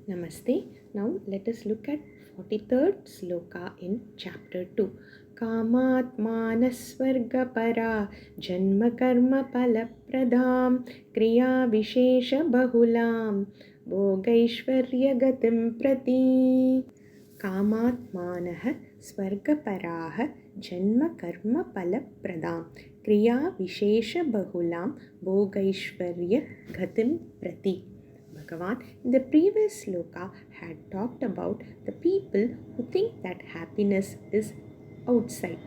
Namaste. Now let us look at 43rd Sloka in chapter 2. kāmātmānaḥ svarga-parā janma-karma-phala-pradām kriyā-viśeṣa-bahulāṁ bhogaiśvarya-gatiṁ prati. kāmātmānaḥ svarga-parāः janma-karma-phala-pradām kriyā-viśeṣa-bahulāṁ bhogaiśvarya-gatiṁ prati. Bhagavan in the previous sloka had talked about the people who think that happiness is outside.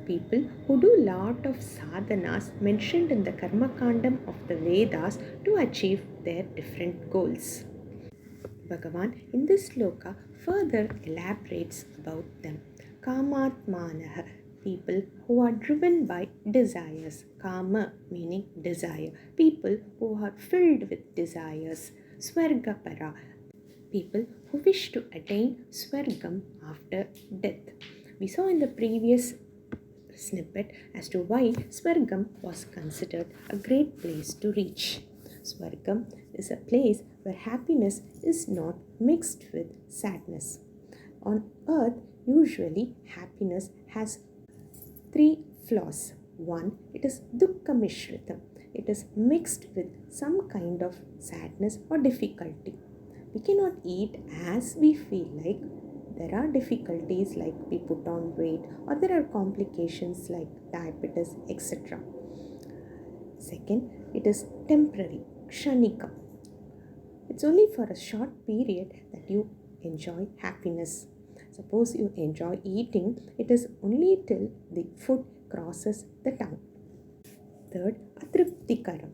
People who do lot of sadhanas mentioned in the karma-kandam of the Vedas to achieve their different goals. Bhagavan in this sloka further elaborates about them. kāmātmānaḥ, people who are driven by desires. Kama meaning desire. People who are filled with desires. Svarga-parā, people who wish to attain Swargam after death. We saw in the previous snippet as to why Swargam was considered a great place to reach. Swargam is a place where happiness is not mixed with sadness. On earth, usually happiness has three flaws. One, it is dukkha mishritam. It is mixed with some kind of sadness or difficulty. We cannot eat as we feel like. There are difficulties like we put on weight, or there are complications like diabetes, etc. Second, it is temporary, kshanika. It's only for a short period that you enjoy happiness. Suppose you enjoy eating, it is only till the food crosses the tongue. Third, atriptikaram.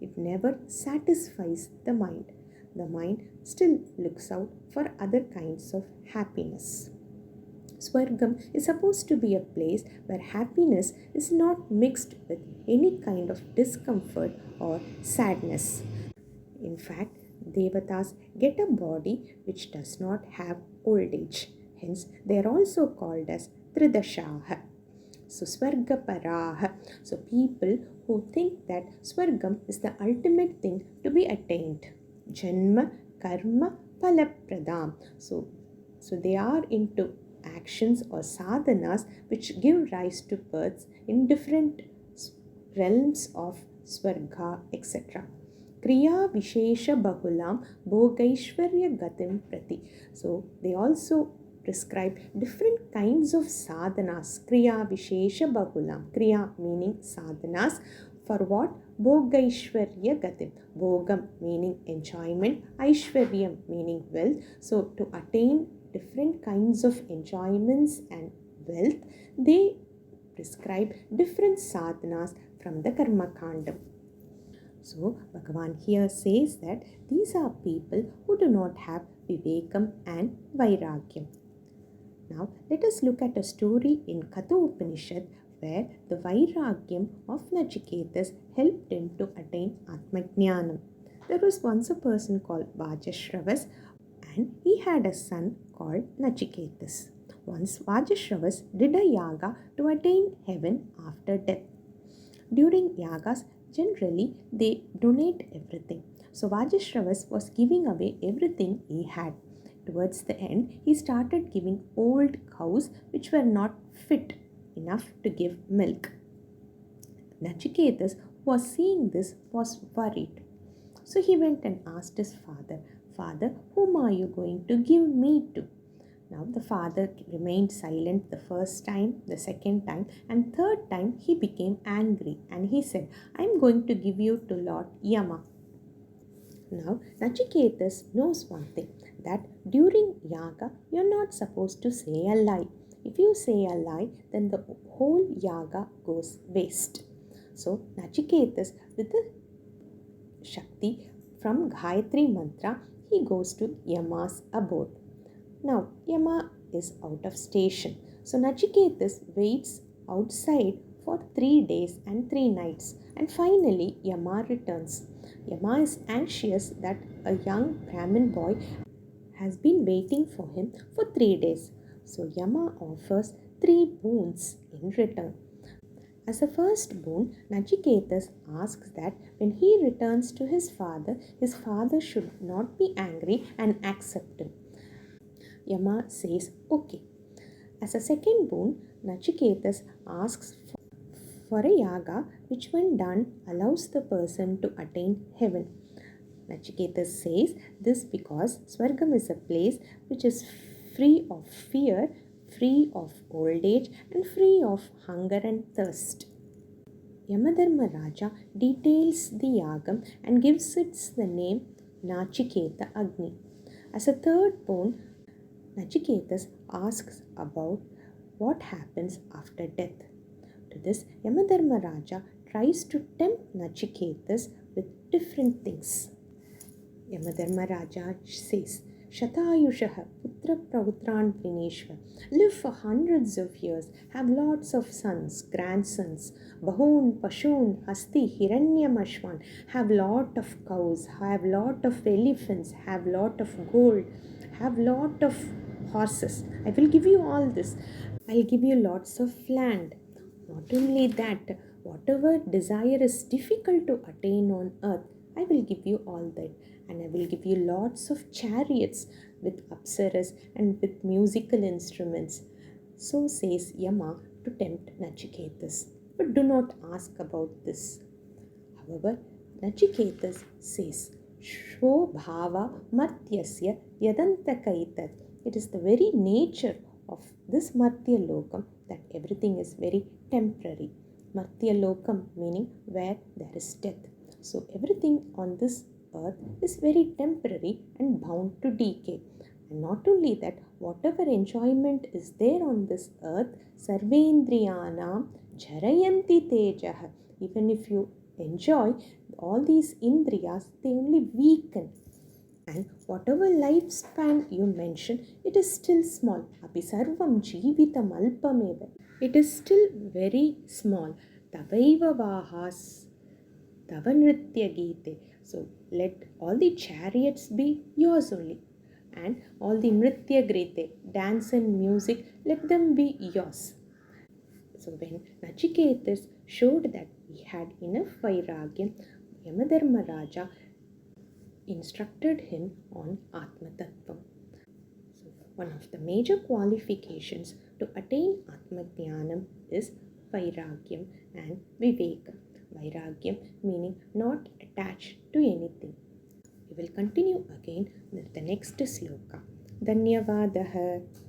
It never satisfies the mind. The mind still looks out for other kinds of happiness. Swargam is supposed to be a place where happiness is not mixed with any kind of discomfort or sadness. In fact, devatas get a body which does not have old age. Hence, they are also called as tridashaha. So, svarga-parāः. So, people who think that Swargam is the ultimate thing to be attained. Janma-karma-phala-pradām. So they are into actions or sadhanas which give rise to births in different realms of Swarga, etc. kriyā-viśeṣa-bahulāṁ bhogaiśvarya-gatiṁ prati. So they also prescribe different kinds of sadhanas. kriyā-viśeṣa-bahulāṁ. Kriya meaning sadhanas. For what? bhogaiśvarya-gatiṁ. Bhogam meaning enjoyment, Aishwaryam meaning wealth. So to attain different kinds of enjoyments and wealth, they prescribe different sadhanas from the karma-kandam. So Bhagavan here says that these are people who do not have vivekam and vairagyam. Now let us look at a story in Katha Upanishad where the vairagyam of Nachiketas helped him to attain Atmajnanam. There was once a person called Vajashravas and he had a son called Nachiketas. Once Vajashravas did a yaga to attain heaven after death. During yagas, generally they donate everything. So Vajashravas was giving away everything he had. Towards the end, he started giving old cows which were not fit enough to give milk. Nachiketas, who was seeing this, was worried. So he went and asked his father, "Father, whom are you going to give me to?" Now the father remained silent the first time, the second time, and third time he became angry and he said, "I am going to give you to Lord Yama." Now Nachiketas knows one thing, that during yaga you are not supposed to say a lie. If you say a lie, then the whole yaga goes waste. So Nachiketas, with the Shakti from Gayatri mantra, he goes to Yama's abode. Now Yama is out of station. So Nachiketas waits outside for 3 days and 3 nights, and finally Yama returns. Yama is anxious that a young Brahmin boy has been waiting for him for 3 days. So Yama offers 3 boons in return. As a firstborn, Nachiketas asks that when he returns to his father should not be angry and accept him. Yama says, okay. As a second-born, Nachiketas asks for a yaga which, when done, allows the person to attain heaven. Nachiketas says this because Swargam is a place which is free of fear, free of old age, and free of hunger and thirst. Yamadharma Raja details the yagam and gives it the name Nachiketa Agni. As a third born, Nachiketas asks about what happens after death. To this, Yamadharma Raja tries to tempt Nachiketas with different things. Yamadharma Raja says, Shatayushaha putra pravutran vineshva. Live for hundreds of years, have lots of sons, grandsons, bahun, pashun, hasti, hiranyamashwan, have lot of cows, have lot of elephants, have lot of gold, have lot of horses. I will give you all this. I'll give you lots of land. Not only that, whatever desire is difficult to attain on earth, I will give you all that. And I will give you lots of chariots with apsaras and with musical instruments. So says Yama to tempt Nachiketas. But do not ask about this. However, Nachiketas says, Shvo bhava martyasya yadantakaitat. It is the very nature of this Martya Lokam that everything is very temporary. Martya Lokam meaning where there is death. So everything on this earth is very temporary and bound to decay. And not only that, whatever enjoyment is there on this earth, sarvendriyanam jarayanti tejaha. Even if you enjoy all these indriyas, they only weaken. And whatever lifespan you mention, it is still small. Api sarvam jeevitam alpameva. It is still very small. Tavaiva vahas tavanritya gite. So let all the chariots be yours only. And all the nritya grite, dance and music, let them be yours. So when Nachiketas showed that he had enough vairagyam, Yamadharma Raja instructed him on Atma Tattvam. So one of the major qualifications to attain Atma Jnanam is Vairagyam and Vivekam. Vairagyam meaning not attached to anything. We will continue again with the next sloka. Dhanyavadaha.